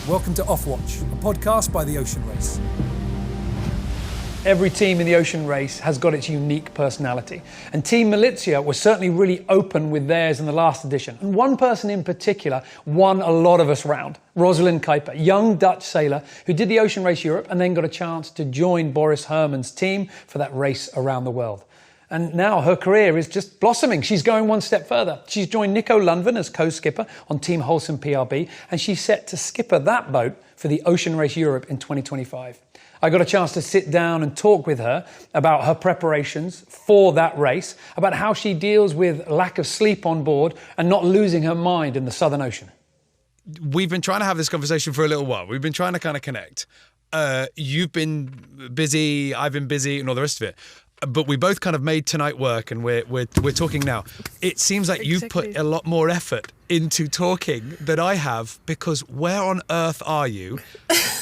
Welcome to Off Watch, a podcast by The Ocean Race. Every team in the Ocean Race has got its unique personality. And Team Malizia was certainly really open with theirs in the last edition. And one person in particular won a lot of us round. Rosalin Kuiper, young Dutch sailor who did the Ocean Race Europe and then got a chance to join Boris Herman's team for that race around the world. And now her career is just blossoming. She's going one step further. She's joined Nico Lundven as co-skipper on Team Holcim-PRB, and she's set to skipper that boat for the Ocean Race Europe in 2025. I got a chance to sit down and talk with her about her preparations for that race, about how she deals with lack of sleep on board and not losing her mind in the Southern Ocean. We've been trying to have this conversation for a little while. We've been trying to kind of connect. You've been busy, I've been busy, and all the rest of it. But we both kind of made tonight work, and we're talking now. It seems like you've put a lot more effort into talking than I have, because where on earth are you?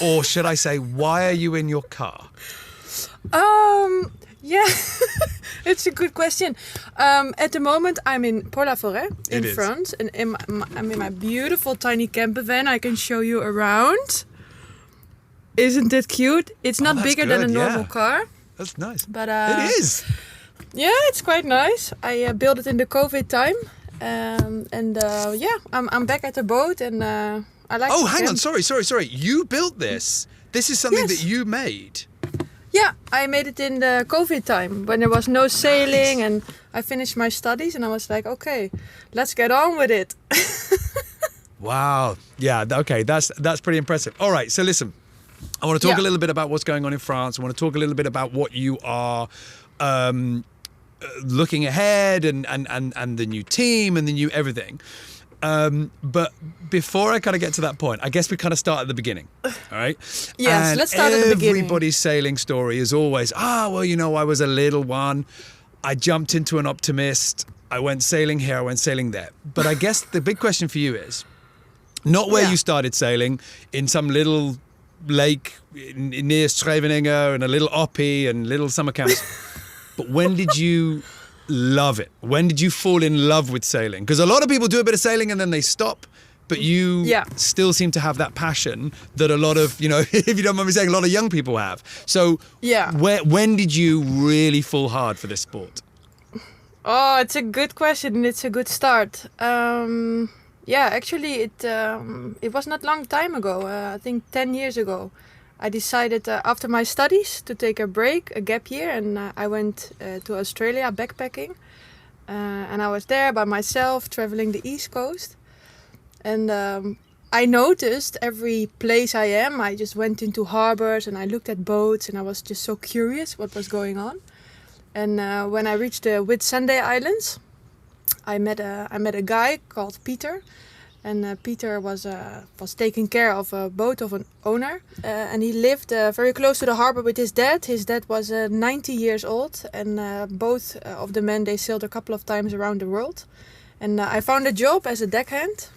Or should I say, why are you in your car? Yeah, it's a good question. At the moment, I'm in Port-la-Forêt in France, and I'm in my beautiful tiny camper van. I can show you around. Isn't it cute? It's not bigger than a normal car. That's nice. But it is. Yeah, it's quite nice. I built it in the COVID time, I'm back at the boat, and I like. Oh, hang on! Sorry! You built this. This is something that you made. Yeah, I made it in the COVID time when there was no sailing, and I finished my studies, and I was like, okay, let's get on with it. Wow. Yeah. Okay. That's pretty impressive. All right. So listen. I want to talk a little bit about what's going on in France. I want to talk a little bit about what you are looking ahead and the new team and the new everything. But before I kind of get to that point, I guess we kind of start at the beginning. All right? Yes, and let's start at the beginning. Everybody's sailing story is always, I was a little one. I jumped into an Optimist. I went sailing here. I went sailing there. But I guess the big question for you is not where you started sailing, in some little lake near Scheveningen and a little oppie and little summer camps. But when did you love it? When did you fall in love with sailing? Because a lot of people do a bit of sailing and then they stop, but you still seem to have that passion that a lot of, if you don't mind me saying, a lot of young people have. So when did you really fall hard for this sport? Oh, it's a good question, and it's a good start. Yeah, actually, it was not long time ago. I think 10 years ago, I decided after my studies to take a break, a gap year, and I went to Australia backpacking. And I was there by myself, traveling the East Coast. And I noticed every place I just went into harbors and I looked at boats, and I was just so curious what was going on. And when I reached the Whitsunday Islands, I met a guy called Peter, and Peter was taking care of a boat of an owner, and he lived very close to the harbor with his dad. His dad was 90 years old, and both of the men, they sailed a couple of times around the world. And I found a job as a deckhand,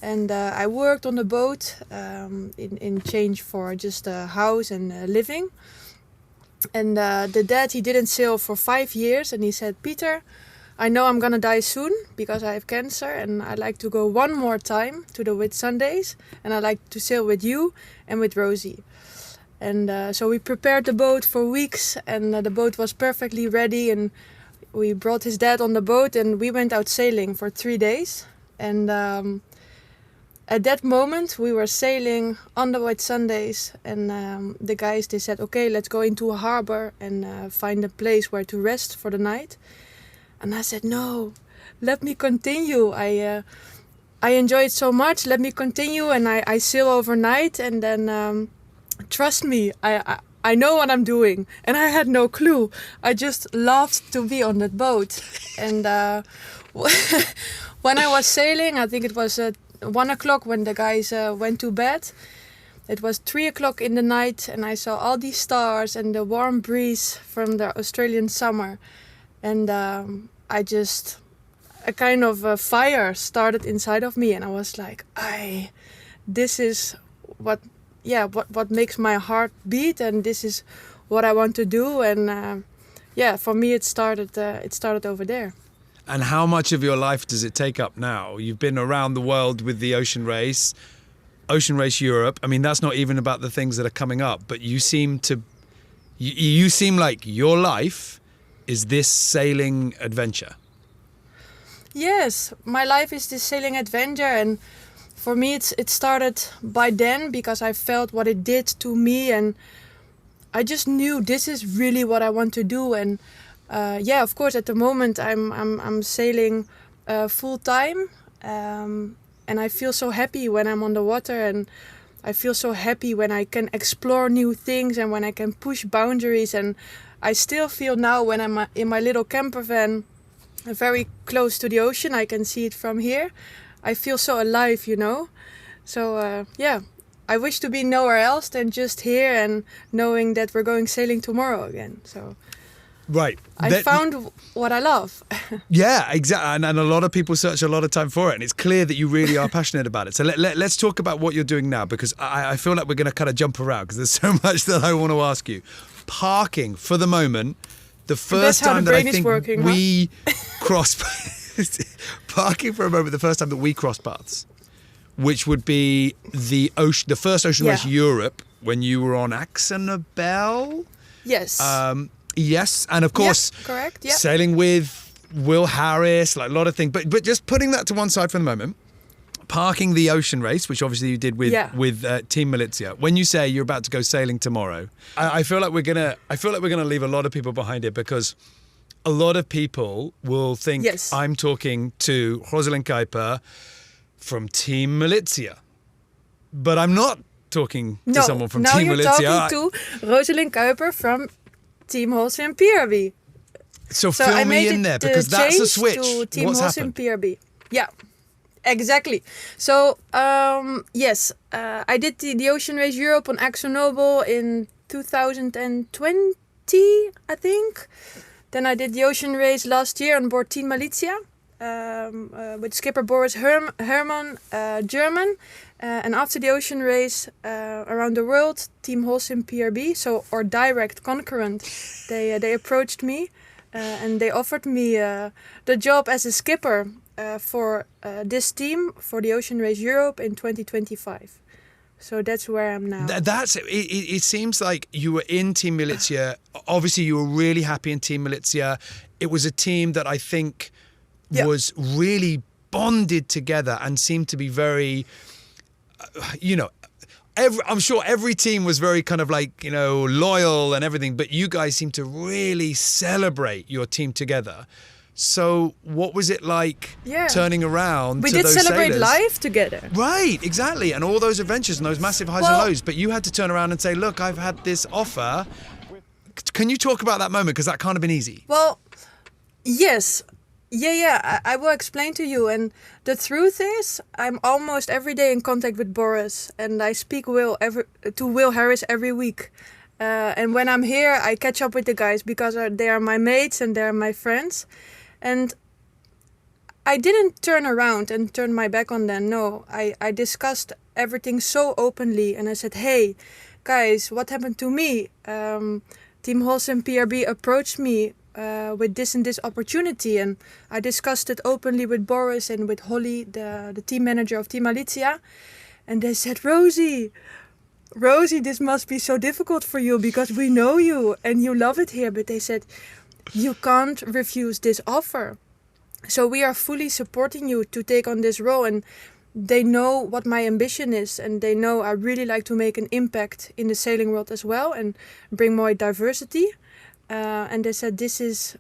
and I worked on the boat in change for just a house and living. And the dad, he didn't sail for 5 years, and he said, Peter, I know I'm gonna die soon because I have cancer, and I like to go one more time to the Whitsundays, and I like to sail with you and with Rosie. And so we prepared the boat for weeks, and the boat was perfectly ready, and we brought his dad on the boat, and we went out sailing for 3 days. And at that moment we were sailing on the Whitsundays, and the guys, they said, okay, let's go into a harbor and find a place where to rest for the night. And I said, no, let me continue. I enjoy it so much. Let me continue. And I sail overnight. And then, trust me, I know what I'm doing. And I had no clue. I just loved to be on that boat. And when I was sailing, I think it was 1 o'clock when the guys went to bed. It was 3 o'clock in the night. And I saw all these stars and the warm breeze from the Australian summer. And a kind of fire started inside of me, and I was like, this is what makes my heart beat, and this is what I want to do. And for me, it started over there. And how much of your life does it take up now? You've been around the world with the Ocean Race. Ocean Race Europe. I mean, that's not even about the things that are coming up, but you seem like your life is this sailing adventure. Yes, my life is this sailing adventure, and for me it started by then because I felt what it did to me, and I just knew this is really what I want to do. And of course, at the moment I'm sailing full time, and I feel so happy when I'm on the water, and I feel so happy when I can explore new things and when I can push boundaries. And I still feel now when I'm in my little camper van, very close to the ocean, I can see it from here, I feel so alive, you know. So I wish to be nowhere else than just here and knowing that we're going sailing tomorrow again. So right, I found what I love. Yeah, exactly. And a lot of people search a lot of time for it, and it's clear that you really are passionate about it. So let's talk about what you're doing now, because I feel like we're going to kind of jump around because there's so much that I want to ask you. Parking for the moment. The first time that I think we crossed parking for a moment, the first time that we crossed paths, which would be the first Ocean Race Europe when you were on Axonabel. Yes. Yes, and of course, correct. Yeah. Sailing with Will Harris, like a lot of things. But just putting that to one side for the moment. Parking the Ocean Race, which obviously you did with Team Malizia. When you say you're about to go sailing tomorrow, I feel like we're gonna leave a lot of people behind here, because a lot of people will think I'm talking to Rosalin Kuiper from Team Malizia, but I'm not talking to someone from Team Malizia. Now you're talking to Rosalin Kuiper from Team Holcim-PRB. So fill me in there, because that's a switch. To Team What's happened? Holcim-PRB. Yeah. Exactly. So, I did the Ocean Race Europe on Axonobel in 2020, I think. Then I did the Ocean Race last year on board Team Malizia with skipper Boris Herman, German. And after the Ocean Race around the world, Team Holcim-PRB, so our direct concurrent, they approached me and they offered me the job as a skipper for this team for the Ocean Race Europe in 2025. So that's where I'm now. It seems like you were in Team Malizia. Obviously, you were really happy in Team Malizia. It was a team that I think was really bonded together and seemed to be very, I'm sure every team was very kind of like, loyal and everything, but you guys seem to really celebrate your team together. So what was it like turning around to those sailors? We did celebrate life together. Right, exactly. And all those adventures and those massive highs and lows. But you had to turn around and say, look, I've had this offer. Can you talk about that moment? Because that can't have been easy. Well, yes. Yeah. I will explain to you. And the truth is, I'm almost every day in contact with Boris. And I speak to Will Harris every week. And when I'm here, I catch up with the guys because they are my mates and they're my friends. And I didn't turn around and turn my back on them. No, I discussed everything so openly. And I said, hey, guys, what happened to me? Team Holcim-PRB approached me with this and this opportunity. And I discussed it openly with Boris and with Holly, the team manager of Team Malizia. And they said, Rosie, this must be so difficult for you because we know you and you love it here. But they said, you can't refuse this offer. So we are fully supporting you to take on this role. And they know what my ambition is. And they know I really like to make an impact in the sailing world as well and bring more diversity. And they said, this is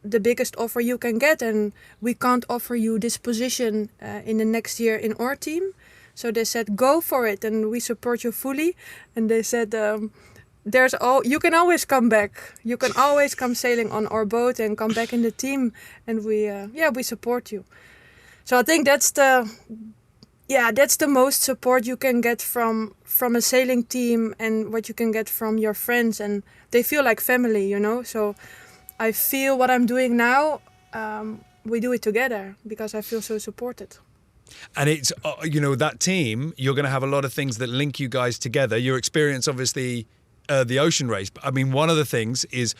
the biggest offer you can get. And we can't offer you this position in the next year in our team. So they said, go for it, and we support you fully. And they said, you can always come back. You can always come sailing on our boat and come back in the team, and we support you. So I think that's the most support you can get from a sailing team, and what you can get from your friends, and they feel like family, So I feel what I'm doing now, we do it together because I feel so supported. And it's, that team, you're going to have a lot of things that link you guys together. Your experience, obviously, the Ocean Race. But I mean, one of the things is,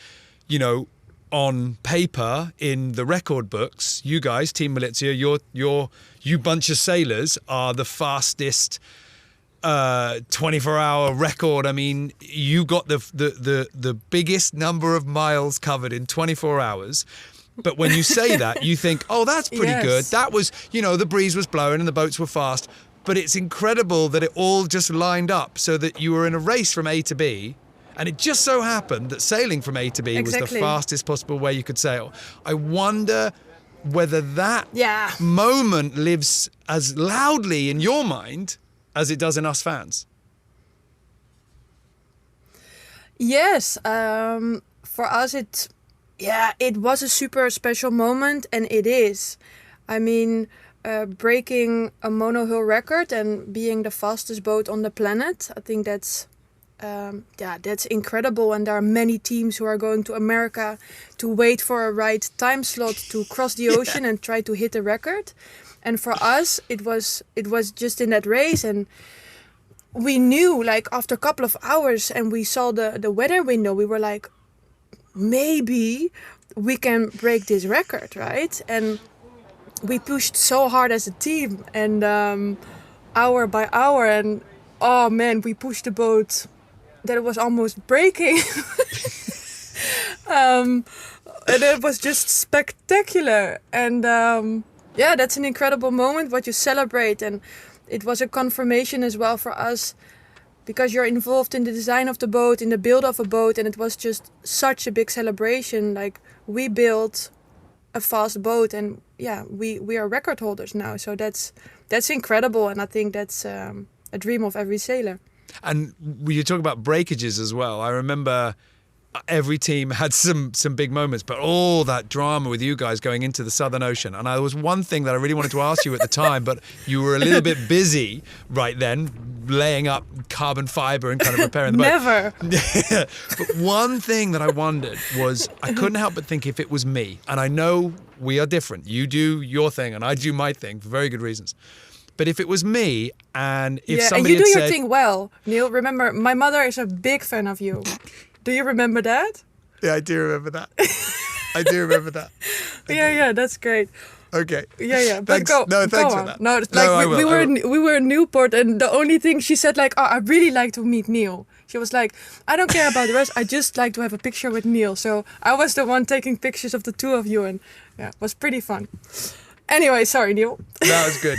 on paper, in the record books, you guys, Team Malizia, you bunch of sailors are the fastest 24-hour record. I mean, you got the biggest number of miles covered in 24 hours. But when you say that, you think, oh, that's pretty good. That was, the breeze was blowing and the boats were fast. But it's incredible that it all just lined up so that you were in a race from A to B. And it just so happened that sailing from A to B was the fastest possible way you could sail. I wonder whether that moment lives as loudly in your mind as it does in us fans. Yes, for us it was a super special moment, and it is. I mean, breaking a monohull record and being the fastest boat on the planet, I think that's incredible. And there are many teams who are going to America to wait for a right time slot to cross the ocean and try to hit the record. And for us, it was just in that race, and we knew, like, after a couple of hours, and we saw the weather window, we were like, maybe we can break this record, right? And we pushed so hard as a team, and hour by hour, and oh man, we pushed the boat that it was almost breaking. And it was just spectacular. And that's an incredible moment, what you celebrate. And it was a confirmation as well for us, because you're involved in the design of the boat, in the build of a boat, and it was just such a big celebration. Like, we built a fast boat, and we are record holders now. So that's incredible, and I think that's a dream of every sailor. And you talk about breakages as well. I remember every team had some big moments, but all that drama with you guys going into the Southern Ocean. And there was one thing that I really wanted to ask you at the time, but you were a little bit busy right then, laying up carbon fiber and kind of repairing the boat. Never. But one thing that I wondered was, I couldn't help but think, if it was me, and I know we are different. You do your thing and I do my thing for very good reasons. But if it was me, and if somebody and you do had your said, thing well, Neil. Remember, my mother is a big fan of you. Do you remember that? Yeah, I do remember that. I do remember that. Yeah, that's great. Okay. Yeah. But thanks. Thanks for that. No, it's like we were in Newport, and the only thing she said, like, oh, I really like to meet Neil. She was like, I don't care about the rest. I just like to have a picture with Neil. So I was the one taking pictures of the two of you, and it was pretty fun. Anyway, sorry, Neil. That was good.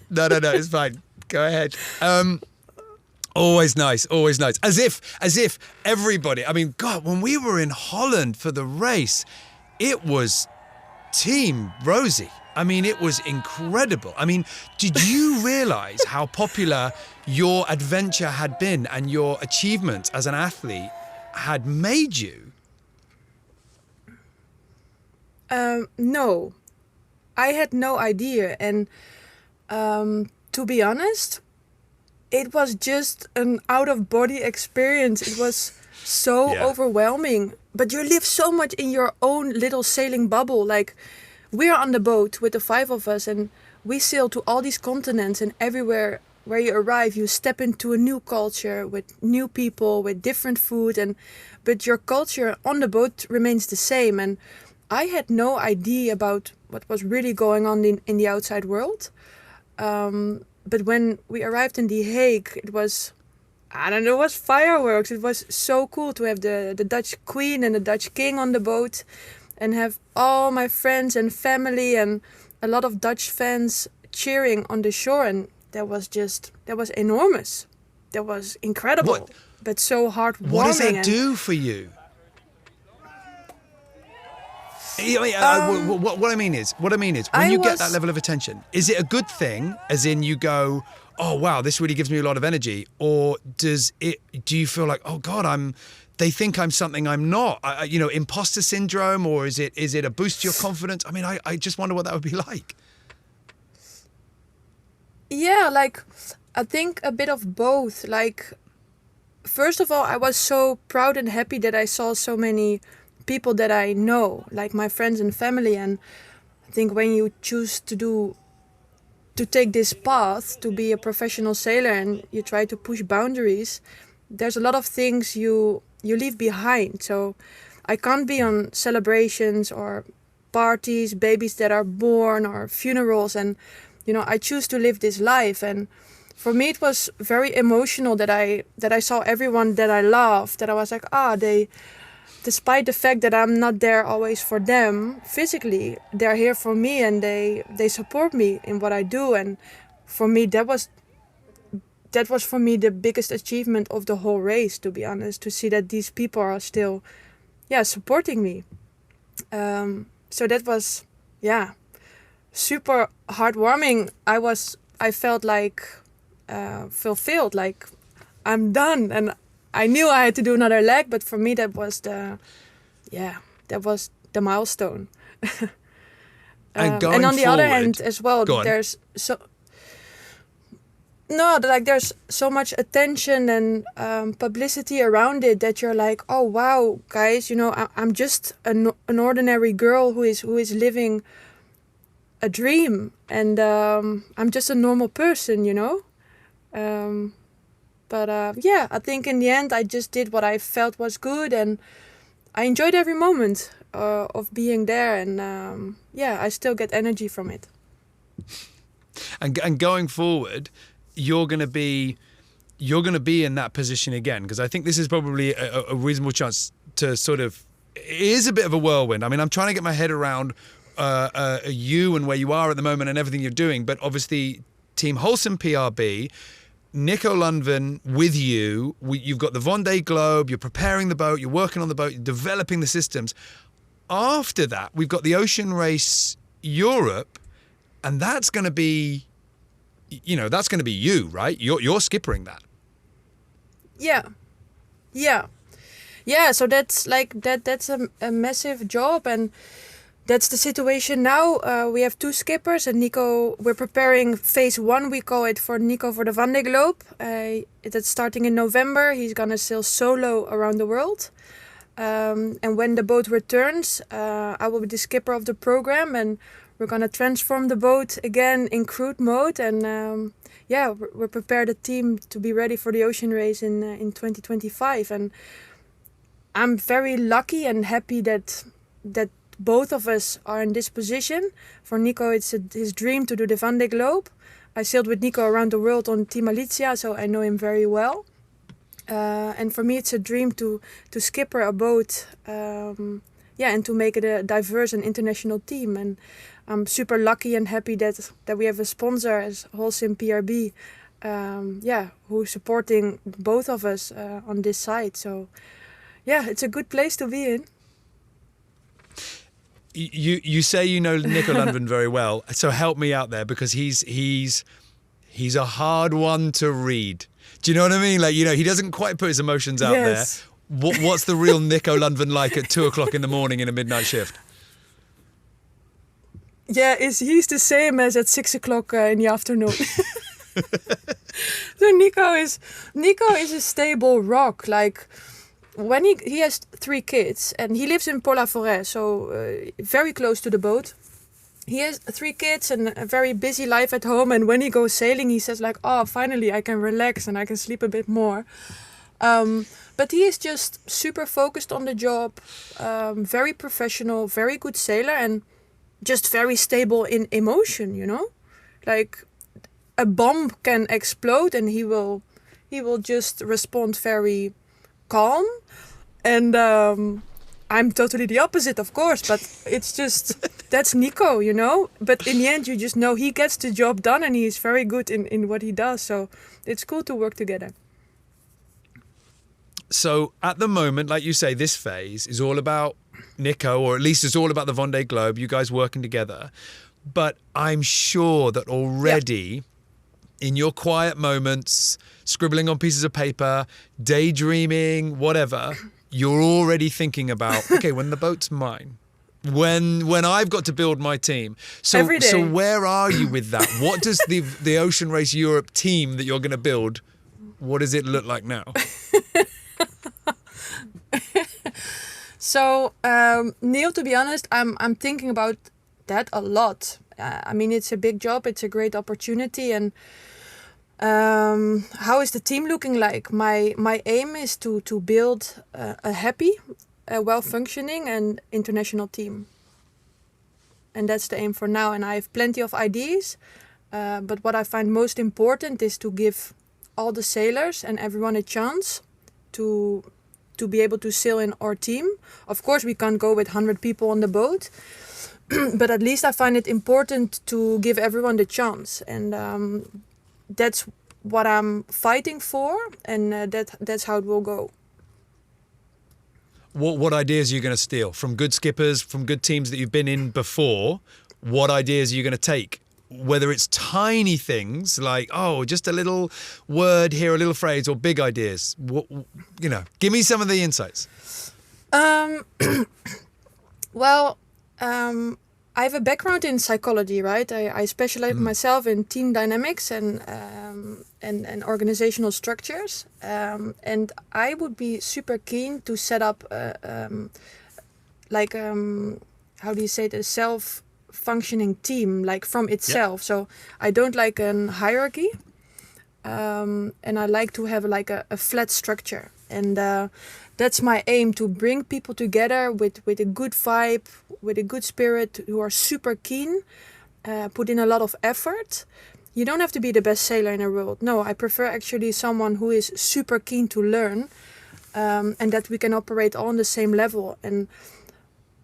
No, it's fine. Go ahead. Always nice. As if everybody, I mean, God, when we were in Holland for the race, it was Team Rosie. I mean, it was incredible. I mean, did you realize how popular your adventure had been and your achievements as an athlete had made you? No, I had no idea. And to be honest, it was just an out-of-body experience. It was so overwhelming. But you live so much in your own little sailing bubble. Like, we're on the boat with the 5 of us, and we sail to all these continents, and everywhere where you arrive, you step into a new culture with new people, with different food, but your culture on the boat remains the same. And I had no idea about what was really going on in the outside world. But when we arrived in The Hague, it was, it was fireworks. It was so cool to have the Dutch Queen and the Dutch King on the boat, and have all my friends and family and a lot of Dutch fans cheering on the shore. And that was enormous. That was incredible, but so heartwarming. What does that do for you? What I mean is, when you get that level of attention, is it a good thing? As in, you go, oh wow, this really gives me a lot of energy, or do you feel like, oh God, they think I'm something I'm not? Imposter syndrome, or is it a boost to your confidence? I mean, I just wonder what that would be like. Yeah, like, I think a bit of both. Like, first of all, I was so proud and happy that I saw so many people that I know, like my friends and family. And I think when you choose to take this path to be a professional sailor, and you try to push boundaries, there's a lot of things you leave behind. So I can't be on celebrations or parties, babies that are born, or funerals, and I choose to live this life. And for me it was very emotional that I saw everyone that I loved, that I was like, they, despite the fact that I'm not there always for them physically, they're here for me, and they support me in what I do. And for me, that was for me the biggest achievement of the whole race, to be honest, to see that these people are still, supporting me. So that was, super heartwarming. I felt like fulfilled, like I'm done, and I knew I had to do another leg, but for me that was the milestone. And and on the other hand forward- as well, Go on. there's so much attention and publicity around it that you're like, oh wow, guys, I'm just an ordinary girl who is living a dream, and I'm just a normal person, But I think in the end I just did what I felt was good, and I enjoyed every moment of being there, and I still get energy from it. And going forward, you're going to be in that position again, because I think this is probably a reasonable chance to sort of, it is a bit of a whirlwind. I mean, I'm trying to get my head around you and where you are at the moment and everything you're doing, but obviously Team Holcim-PRB, Nico Lundven with you, you've got the Vendée Globe, you're preparing the boat, you're working on the boat, you're developing the systems. After that, we've got the Ocean Race Europe, and that's going to be, that's going to be you, right? You're skippering that. Yeah. So that's that's a massive job, and that's the situation now. We have 2 skippers, and Nico, we're preparing phase 1, we call it, for Nico for the Vendée Globe. That's starting in November. He's gonna sail solo around the world. And when the boat returns, I will be the skipper of the program, and we're gonna transform the boat again in crude mode, and we're prepared a team to be ready for the ocean race in 2025. And I'm very lucky and happy that both of us are in this position. For Nico, it's his dream to do the Vendée Globe. I sailed with Nico around the world on Team Malizia, so I know him very well. And for me, it's a dream to skipper a boat, and to make it a diverse and international team. And I'm super lucky and happy that we have a sponsor as Holcim-PRB, who's supporting both of us on this side. So, it's a good place to be in. You say you know Nico Lundven very well, so help me out there, because he's a hard one to read. Do you know what I mean? Like, he doesn't quite put his emotions out there. What's the real Nico Lundven like at 2:00 in the morning in a midnight shift? Yeah, he's the same as at 6:00 in the afternoon. So Nico is a stable rock. Like, when he has 3 kids, and he lives in Port-la-Forêt, so very close to the boat. He has 3 kids and a very busy life at home, and when he goes sailing, he says like, oh, finally I can relax and I can sleep a bit more. But he is just super focused on the job, very professional, very good sailor, and just very stable in emotion, Like, a bomb can explode and he will just respond very calm. And I'm totally the opposite, of course, but it's just, that's Nico, But in the end, you just know he gets the job done, and he's very good in what he does. So it's cool to work together. So at the moment, like you say, this phase is all about Nico, or at least it's all about the Vendée Globe, you guys working together. But I'm sure that already in your quiet moments, scribbling on pieces of paper, daydreaming, whatever, you're already thinking about, okay, when the boat's mine, when I've got to build my team. So, every day. So where are you with that? What does the Ocean Race Europe team that you're going to build, what does it look like now? So, Neil, to be honest, I'm thinking about that a lot. I mean, it's a big job, it's a great opportunity, and how is the team looking like? My aim is to build a happy, well-functioning and international team. And that's the aim for now. And I have plenty of ideas. But what I find most important is to give all the sailors and everyone a chance to be able to sail in our team. Of course, we can't go with 100 people on the boat, but at least I find it important to give everyone the chance, and that's what I'm fighting for, and that's how it will go. What ideas are you going to steal from good skippers, from good teams that you've been in before? What ideas are you going to take? Whether it's tiny things like, oh, just a little word here, a little phrase, or big ideas. Give me some of the insights. Well, I have a background in psychology, right? I specialize myself in team dynamics and organizational structures. And I would be super keen to set up, how do you say it, a self-functioning team, like from itself. Yep. So I don't like a hierarchy. And I like to have like a flat structure. And that's my aim, to bring people together with a good vibe, with a good spirit, who are super keen, put in a lot of effort. You don't have to be the best sailor in the world. No, I prefer actually someone who is super keen to learn, and that we can operate all on the same level. And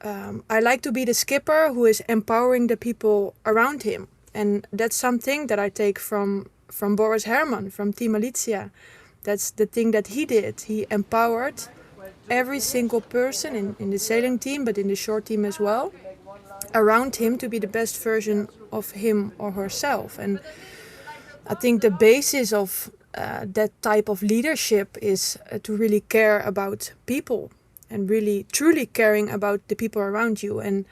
I like to be the skipper who is empowering the people around him. And that's something that I take from Boris Herman, from Team Malizia. That's the thing that he did. He empowered every single person in the sailing team, but in the short team as well, around him to be the best version of him or herself. And I think the basis of that type of leadership is to really care about people and really truly caring about the people around you. And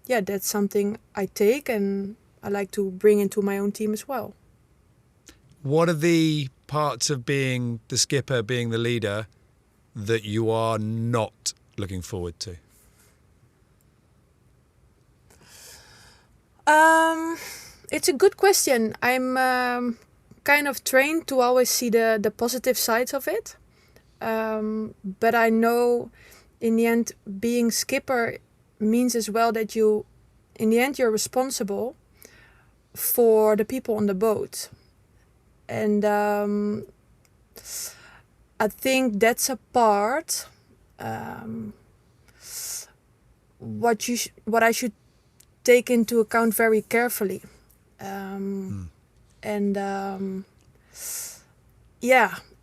that's something I take and I like to bring into my own team as well. What are the parts of being the skipper, being the leader, that you are not looking forward to? It's a good question. I'm kind of trained to always see the positive sides of it. But I know in the end, being skipper means as well that you're responsible for the people on the boat. And I think that's a part what I should take into account very carefully. And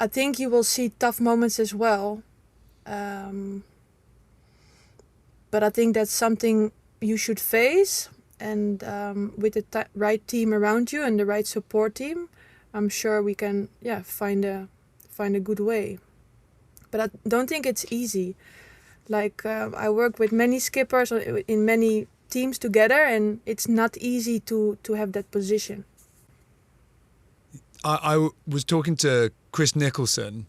I think you will see tough moments as well. But I think that's something you should face. And with the right team around you and the right support team, I'm sure we can find a good way. But I don't think it's easy. Like I work with many skippers in many teams together, and it's not easy to have that position. I was talking to Chris Nicholson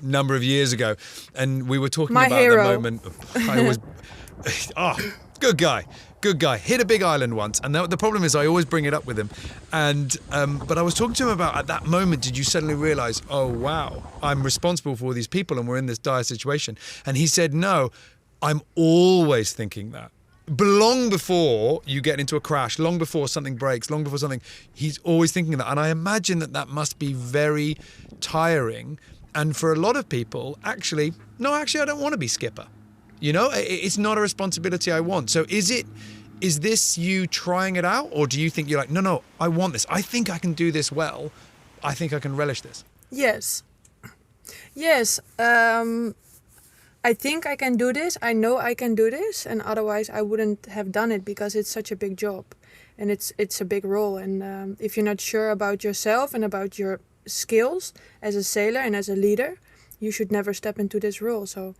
a number of years ago, and we were talking about hero. the moment. I was, good guy. Hit a big island once, and the problem is I always bring it up with him. And but I was talking to him about, at that moment, did you suddenly realise, oh wow, I'm responsible for all these people, and we're in this dire situation? And he said, no, I'm always thinking that. Long before you get into a crash, long before something breaks, long before something, he's always thinking that. And I imagine that must be very tiring. And for a lot of people, actually, I don't want to be skipper. You know, it's not a responsibility I want. So is this you trying it out? Or do you think you're like, no, I want this. I think I can do this well. I think I can relish this. Yes. I think I can do this. I know I can do this. And otherwise I wouldn't have done it, because it's such a big job. And it's a big role. And if you're not sure about yourself and about your skills as a sailor and as a leader, you should never step into this role. So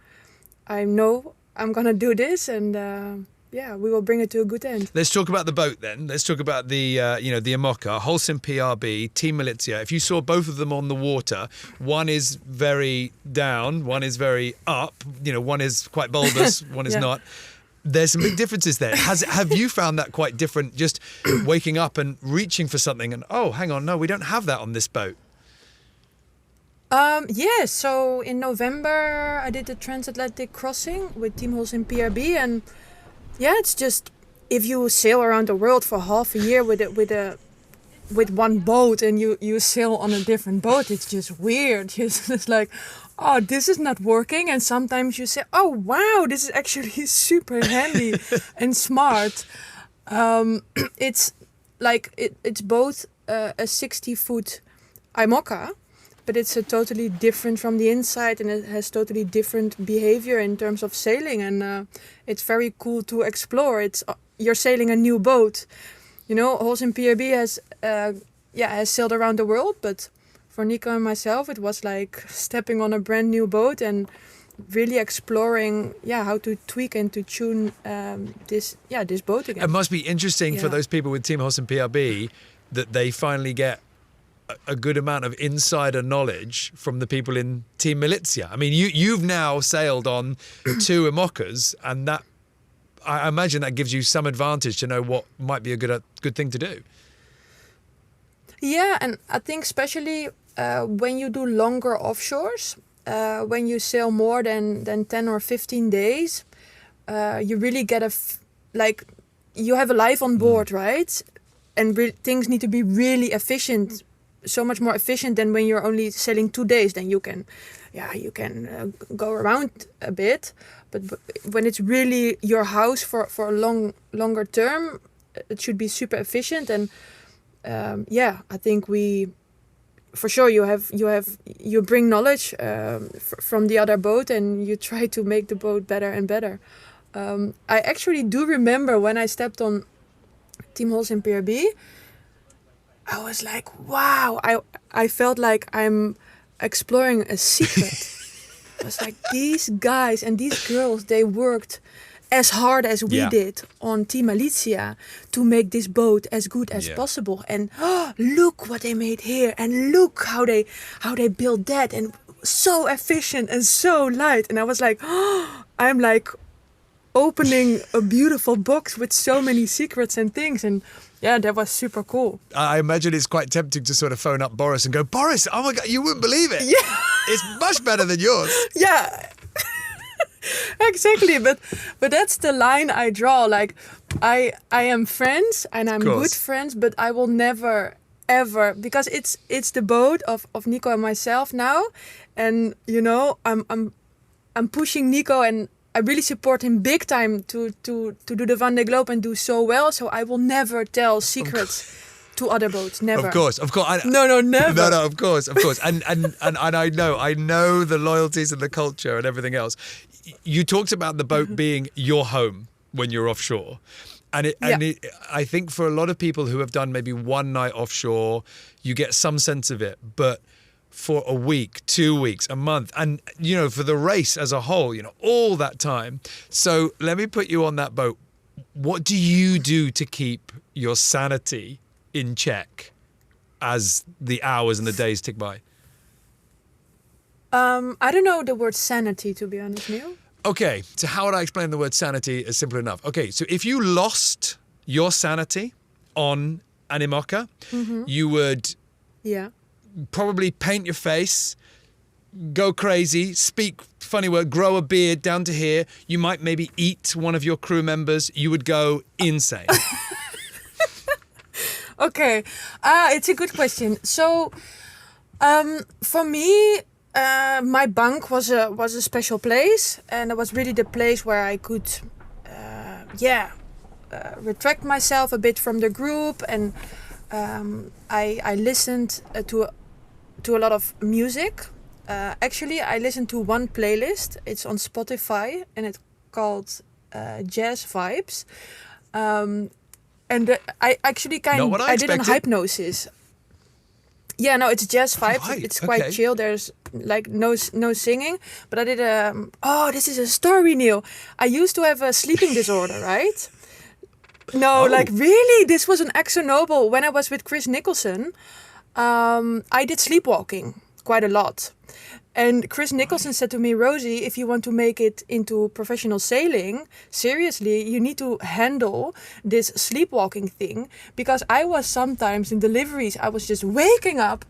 I know I'm going to do this, and we will bring it to a good end. Let's talk about the boat then. Let's talk about the IMOCA, Holcim-PRB, Team Malizia. If you saw both of them on the water, one is very down, one is very up, one is quite bulbous, one is not. There's some big differences there. Have you found that quite different, just waking up and reaching for something and, oh, hang on, no, we don't have that on this boat? So in November I did the transatlantic crossing with Team Holcim-PRB, and it's just if you sail around the world for half a year with one boat and you sail on a different boat, it's just weird. It's just like, oh, this is not working. And sometimes you say, oh, wow, this is actually super handy and smart. It's like, it's both a 60-foot IMOCA, but it's a totally different from the inside, and it has totally different behavior in terms of sailing. And it's very cool to explore. You're sailing a new boat. You know, Holcim-PRB has sailed around the world, but for Nico and myself, it was like stepping on a brand new boat and really exploring, how to tweak and to tune this boat again. It must be interesting for those people with Team Holcim-PRB that they finally get a good amount of insider knowledge from the people in Team Malizia. I mean, you've now sailed on 2 IMOCAs, and that, I imagine that gives you some advantage to know what might be a good thing to do. Yeah, and I think especially when you do longer offshores, when you sail more than 10 or 15 days, you really get you have a life on board, right? And things need to be really efficient, so much more efficient than when you're only sailing 2 days. Then you can go around a bit. But when it's really your house for a longer term, it should be super efficient. And I think for sure you bring knowledge from the other boat, and you try to make the boat better and better. I actually do remember when I stepped on Team Holcim-PRB, I was like, wow, I felt like I'm exploring a secret. I was like, these guys and these girls, they worked as hard as we did on Team Malizia to make this boat as good as possible. And look what they made here, and look how they built that, and so efficient and so light. And I was like, I'm like opening a beautiful box with so many secrets and things. And that was super cool. I imagine it's quite tempting to sort of phone up Boris and go, Boris, oh my God, you wouldn't believe it. Yeah. It's much better than yours. Yeah. Exactly, but that's the line I draw. Like, I am friends, and I'm good friends, but I will never ever, because it's the boat of Nico and myself now, and you know I'm pushing Nico, and I really support him big time to do the Vendée Globe and do so well. So I will never tell secrets to other boats. Never. Of course. No, never. No, of course. And I know the loyalties and the culture and everything else. You talked about the boat being your home when you're offshore. And I think for a lot of people who have done maybe one night offshore, you get some sense of it. But for a week, 2 weeks, a month, and, you know, for the race as a whole, you know, all that time. So let me put you on that boat. What do you do to keep your sanity in check as the hours and the days tick by? I don't know the word sanity, to be honest, Neil. Okay, so how would I explain the word sanity is simple enough. Okay, so if you lost your sanity on an IMOCA, you would probably paint your face, go crazy, speak funny word, grow a beard down to here. You might maybe eat one of your crew members. You would go insane. Okay, it's a good question. So, for me, my bunk was a special place, and it was really the place where I could, retract myself a bit from the group, and I listened to a lot of music. Actually, I listened to one playlist. It's on Spotify, and it's called Jazz Vibes. And I actually I did a hypnosis. Yeah, no, it's jazz vibes. Right, it's quite chill. There's like no singing. But I did this is a story, Neil. I used to have a sleeping disorder, right? No, like really, this was an Exxon Mobil. When I was with Chris Nicholson, I did sleepwalking quite a lot. And Chris Nicholson said to me, Rosie, if you want to make it into professional sailing, seriously, you need to handle this sleepwalking thing. Because I was sometimes in deliveries, I was just waking up,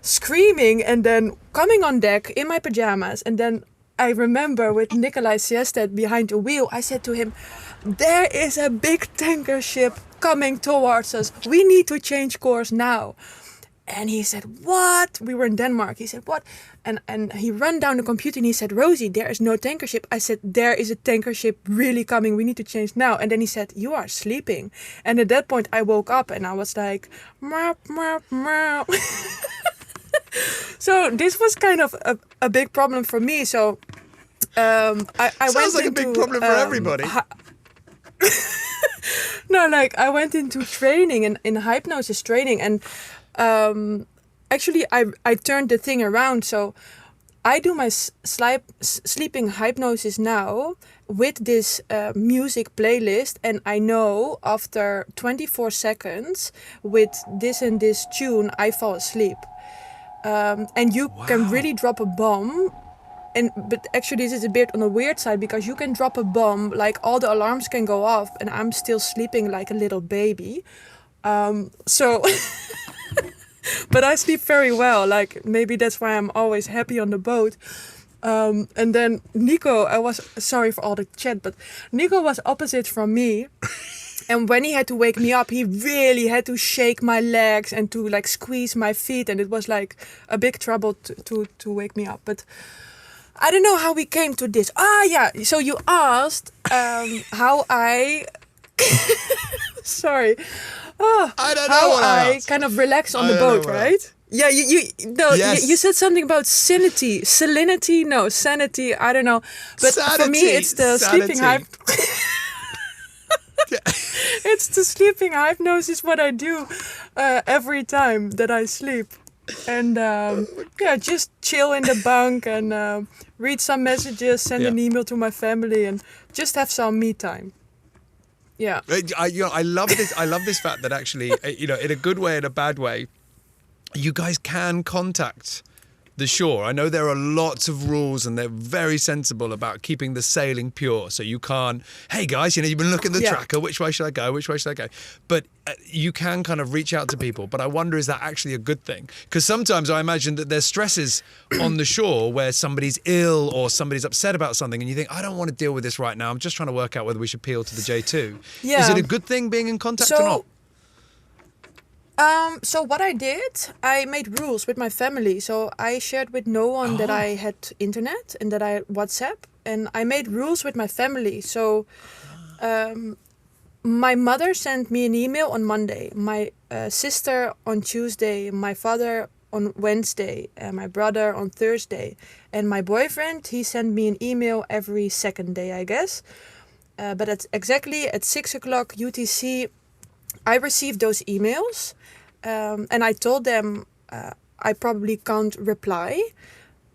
screaming, and then coming on deck in my pajamas. And then I remember with Nikolai Siested behind the wheel, I said to him, there is a big tanker ship coming towards us. We need to change course now. And he said, what? We were in Denmark. He said, what? And he ran down the computer and he said, Rosie, there is no tanker ship. I said, there is a tanker ship really coming. We need to change now. And then he said, you are sleeping. And at that point, I woke up and I was like, meow, meow, meow. So this was kind of a big problem for me. So I Sounds went like into, a big problem for everybody. No, like I went into training in hypnosis training, and actually I turned the thing around. So I do my sleeping hypnosis now with this music playlist, and I know after 24 seconds with this and this tune I fall asleep. And you can really drop a bomb. But actually this is a bit on the weird side, because you can drop a bomb, like all the alarms can go off and I'm still sleeping like a little baby. So but I sleep very well. Like maybe that's why I'm always happy on the boat. And then Nico, I was sorry for all the chat, but Nico was opposite from me. And when he had to wake me up, he really had to shake my legs and to like squeeze my feet, and it was like a big trouble to wake me up. But I don't know how we came to this. Yeah. So you asked how I. Sorry. I don't know how what I asked. kind of relax on I the don't know boat, what I right? Yeah. Yes. You said something about sanity. Salinity? No, sanity. I don't know. But for me, it's the sleeping It's the sleeping hypnosis. What I do every time that I sleep. And just chill in the bunk and read some messages, send an email to my family, and just have some me time. Yeah. I love this. I love this fact that actually, in a good way and a bad way, you guys can contact the shore. I know there are lots of rules and they're very sensible about keeping the sailing pure. So you can't, hey guys, you've been looking at the tracker, which way should I go? Which way should I go? But you can kind of reach out to people. But I wonder, is that actually a good thing? Because sometimes I imagine that there's stresses on the shore where somebody's ill or somebody's upset about something and you think, I don't want to deal with this right now. I'm just trying to work out whether we should appeal to the J2. Yeah. Is it a good thing being in contact or not? So what I did, I made rules with my family. So I shared with no one that I had internet and that I had WhatsApp. And I made rules with my family. So my mother sent me an email on Monday. My sister on Tuesday. My father on Wednesday. And my brother on Thursday. And my boyfriend, he sent me an email every second day, I guess. But exactly at 6 o'clock UTC, I received those emails. And I told them I probably can't reply,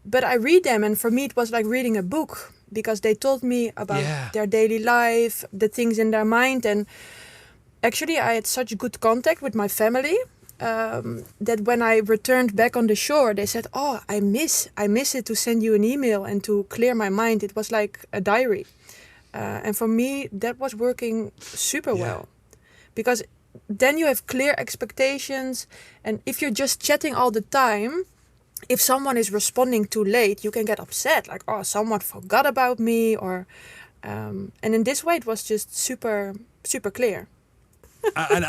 but I read them, and for me it was like reading a book, because they told me about their daily life, the things in their mind, and actually I had such good contact with my family that when I returned back on the shore, they said, "Oh, I miss it to send you an email and to clear my mind." It was like a diary, and for me that was working super well, because then you have clear expectations, and if you're just chatting all the time, if someone is responding too late, you can get upset, like, oh, someone forgot about me, or and in this way it was just super clear. and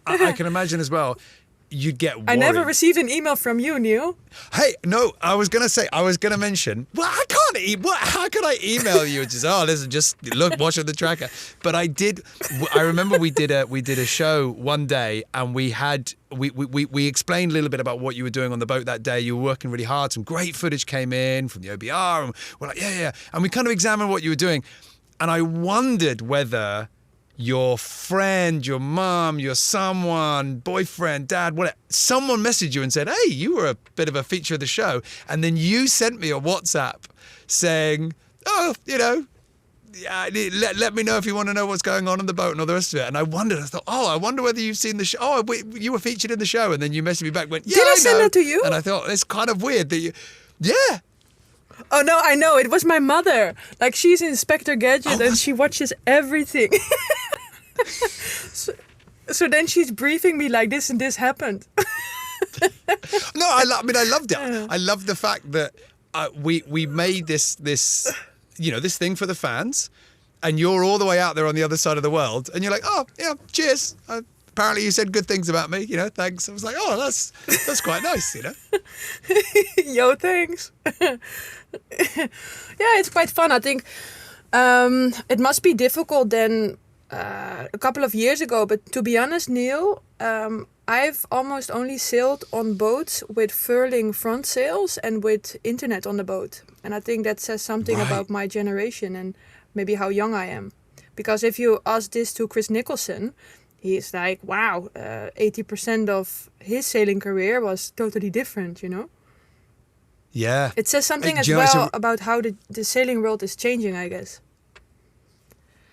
I can imagine as well, you'd get worried. I never received an email from you, Neil. Hey, no, I was going to mention, well, how could I email you? It's just, listen, just look, watch on the tracker. But I remember we did a show one day, and we explained a little bit about what you were doing on the boat that day. You were working really hard. Some great footage came in from the OBR, and we're like, yeah. And we kind of examined what you were doing. And I wondered whether your friend, your mom, your someone, boyfriend, dad, whatever, someone messaged you and said, hey, you were a bit of a feature of the show. And then you sent me a WhatsApp saying, let me know if you want to know what's going on the boat and all the rest of it. And I thought, I wonder whether you've seen the show. Oh, you were featured in the show. And then you messaged me back, went, yeah, Did I send that to you? And I thought, it's kind of weird that you, yeah. Oh, no, I know. It was my mother. Like, she's Inspector Gadget and she watches everything. So then she's briefing me like this and this happened. No, I loved it. I love the fact that we made this you know, this thing for the fans, and you're all the way out there on the other side of the world, and you're like, oh yeah, cheers. Apparently you said good things about me, you know, thanks. I was like, oh, that's quite nice, you know. Yo, thanks. Yeah, it's quite fun. I think it must be difficult then a couple of years ago, but to be honest, Neil, I've almost only sailed on boats with furling front sails and with internet on the boat. And I think that says something about my generation and maybe how young I am. Because if you ask this to Chris Nicholson, he's like, wow, 80% of his sailing career was totally different, you know? Yeah. It says something as well about how the sailing world is changing, I guess.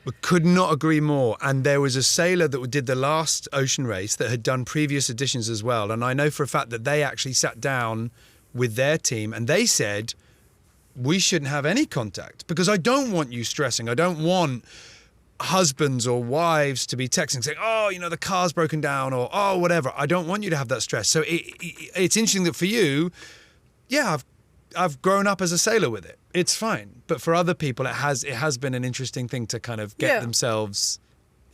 We could not agree more. And there was a sailor that did the last ocean race that had done previous editions as well. And I know for a fact that they actually sat down with their team and they said, we shouldn't have any contact because I don't want you stressing. I don't want husbands or wives to be texting saying, oh, you know, the car's broken down or, oh, whatever. I don't want you to have that stress. So it's interesting that for you, yeah, I've grown up as a sailor with it. It's fine. But for other people, it has been an interesting thing to kind of get themselves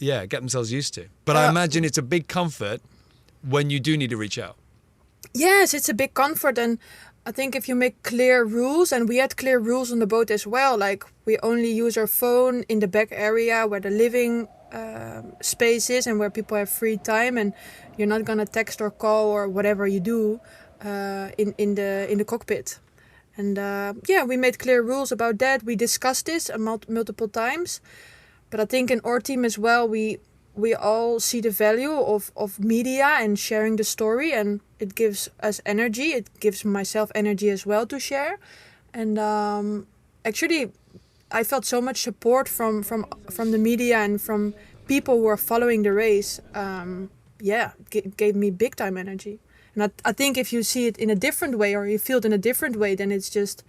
used to. But I imagine it's a big comfort when you do need to reach out. Yes, it's a big comfort. And I think if you make clear rules, and we had clear rules on the boat as well, like we only use our phone in the back area where the living space is and where people have free time, and you're not going to text or call or whatever you do in the cockpit. And we made clear rules about that. We discussed this multiple times. But I think in our team as well, we all see the value of media and sharing the story, and it gives us energy. It gives myself energy as well to share. And actually, I felt so much support from the media and from people who are following the race. It gave me big time energy. And I think if you see it in a different way or you feel it in a different way, then it's just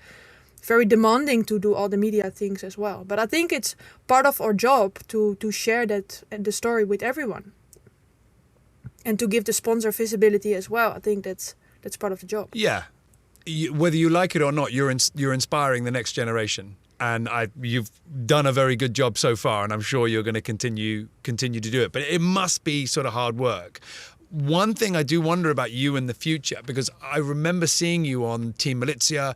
very demanding to do all the media things as well. But I think it's part of our job to share the story with everyone. And to give the sponsor visibility as well. I think that's part of the job. Yeah. Whether you like it or not, you're inspiring the next generation. And you've done a very good job so far, and I'm sure you're going to continue to do it. But it must be sort of hard work. One thing I do wonder about you in the future, because I remember seeing you on Team Malizia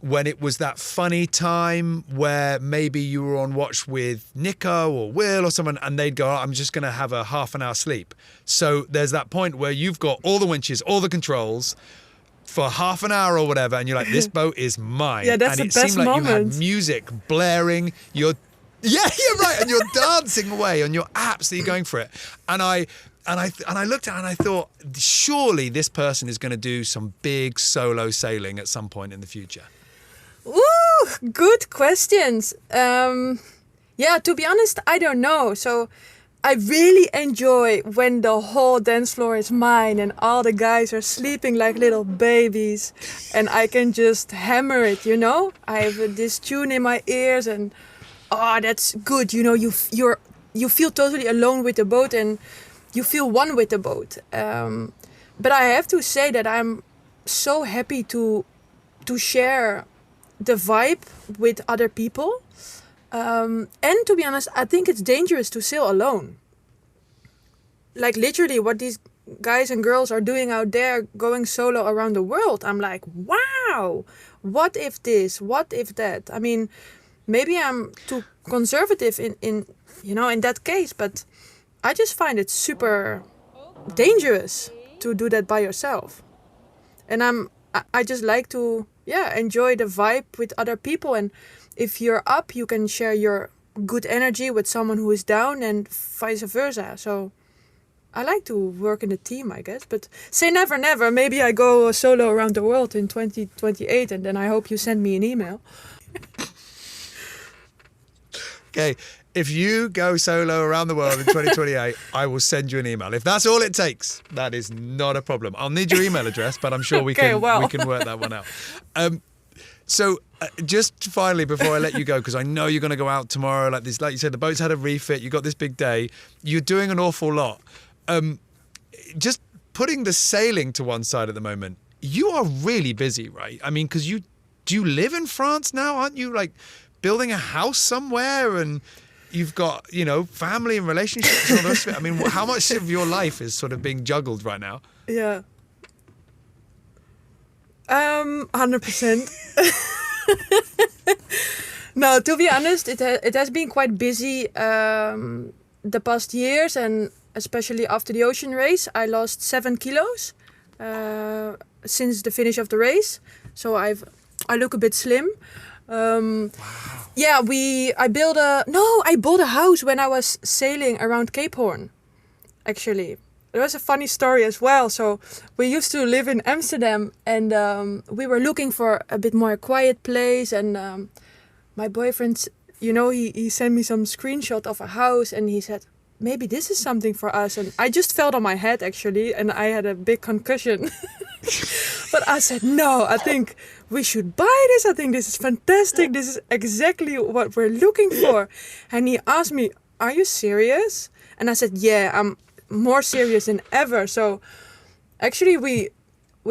when it was that funny time where maybe you were on watch with Nico or Will or someone, and they'd go, oh, I'm just going to have a half an hour sleep. So there's that point where you've got all the winches, all the controls for half an hour or whatever, and you're like, this boat is mine. Yeah, that's and the best moment. And it seemed like you had music blaring. You're right, and you're dancing away, and you're absolutely going for it. And I looked at it and I thought, surely this person is going to do some big solo sailing at some point in the future. Ooh, good questions. To be honest, I don't know. So I really enjoy when the whole dance floor is mine and all the guys are sleeping like little babies and I can just hammer it, you know? I have this tune in my ears and that's good. You know, you feel totally alone with the boat and you feel one with the boat. But I have to say that I'm so happy to share the vibe with other people. And to be honest, I think it's dangerous to sail alone. Like literally what these guys and girls are doing out there going solo around the world. I'm like, wow, what if this? What if that? I mean, maybe I'm too conservative in that case, but I just find it super dangerous to do that by yourself. And I just like to enjoy the vibe with other people, and if you're up you can share your good energy with someone who is down and vice versa. So I like to work in a team, I guess, but say never never. Maybe I go solo around the world in 2028 and then I hope you send me an email. Okay, if you go solo around the world in 2028, I will send you an email. If that's all it takes, that is not a problem. I'll need your email address, but I'm sure we can work that one out. So just finally, before I let you go, because I know you're going to go out tomorrow, like you said, the boat's had a refit, you got this big day, you're doing an awful lot. Just putting the sailing to one side at the moment, you are really busy, right? I mean, because do you live in France now? Aren't you like building a house somewhere and you've got, family and relationships and all the rest of it? I mean, how much of your life is sort of being juggled right now? Yeah. 100%. No, to be honest, it has been quite busy the past years, and especially after the ocean race, I lost 7 kilos since the finish of the race. So I look a bit slim. Wow. Yeah, I bought a house when I was sailing around Cape Horn, actually. There was a funny story as well. So we used to live in Amsterdam, and we were looking for a bit more quiet place. And my boyfriend, he sent me some screenshot of a house, and he said, maybe this is something for us. And I just fell on my head, actually, and I had a big concussion. But I said, no, I think we should buy this. I think this is fantastic. This is exactly what we're looking for. And he asked me, are you serious? And I said, yeah, I'm more serious than ever. So actually we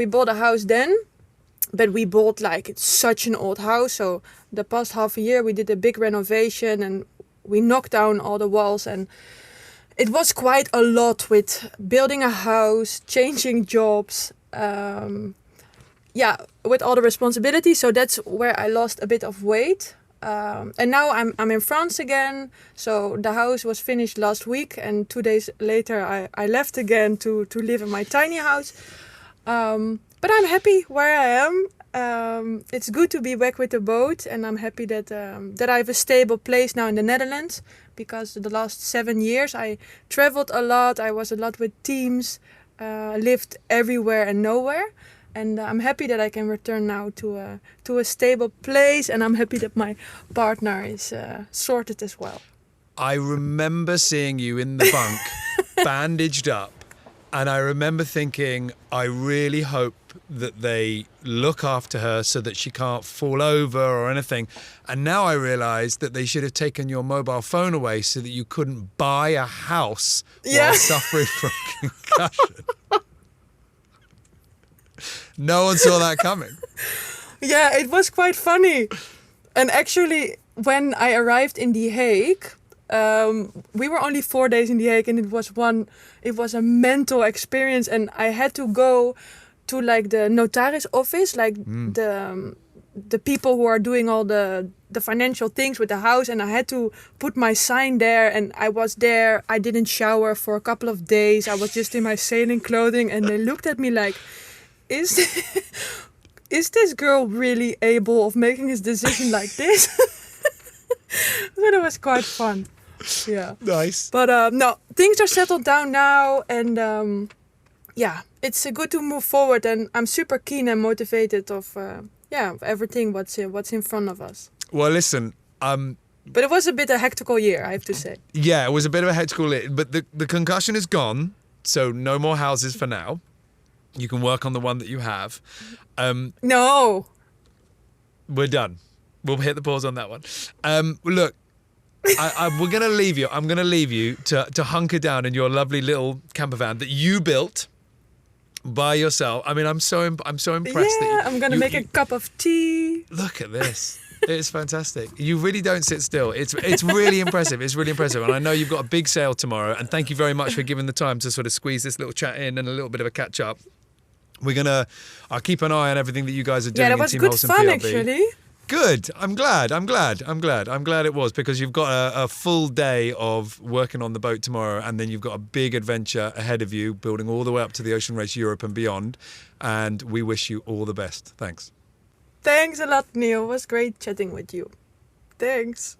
bought a house then, but we bought it's such an old house. So the past half a year we did a big renovation and we knocked down all the walls, and it was quite a lot with building a house, changing jobs, with all the responsibility. So that's where I lost a bit of weight. And now I'm in France again. So the house was finished last week, and 2 days later I left again to live in my tiny house. But I'm happy where I am. It's good to be back with the boat, and I'm happy that I have a stable place now in the Netherlands, because the last 7 years I traveled a lot. I was a lot with teams, lived everywhere and nowhere. And I'm happy that I can return now to a stable place, and I'm happy that my partner is sorted as well. I remember seeing you in the bunk, bandaged up, and I remember thinking, I really hope that they look after her so that she can't fall over or anything. And now I realise that they should have taken your mobile phone away so that you couldn't buy a house while suffering from concussion. No one saw that coming. Yeah, it was quite funny. And actually, when I arrived in The Hague, we were only 4 days in The Hague, and it was a mental experience. And I had to go to the notaris office, the people who are doing all the financial things with the house, and I had to put my sign there. And I was there. I didn't shower for a couple of days. I was just in my sailing clothing, and they looked at me like, is this girl really able of making his decision like this? But it was quite fun. Yeah. Nice. But no, things are settled down now, and it's good to move forward. And I'm super keen and motivated of everything what's in front of us. Well, listen. But it was a bit a hectical year, I have to say. Yeah, it was a bit of a hectical year, but the concussion is gone, so no more houses for now. You can work on the one that you have. No. We're done. We'll hit the pause on that one. Look, we're going to leave you. I'm going to leave you to hunker down in your lovely little camper van that you built by yourself. I mean, I'm so impressed. Yeah, I'm going to make a cup of tea. Look at this. It's fantastic. You really don't sit still. It's really impressive. It's really impressive. And I know you've got a big sail tomorrow. And thank you very much for giving the time to sort of squeeze this little chat in and a little bit of a catch up. I'll keep an eye on everything that you guys are doing in Team Holcim-PRB. Yeah, that was good fun, actually. Good. I'm glad it was, because you've got a full day of working on the boat tomorrow, and then you've got a big adventure ahead of you, building all the way up to the Ocean Race Europe and beyond. And we wish you all the best. Thanks. Thanks a lot, Neil. It was great chatting with you. Thanks.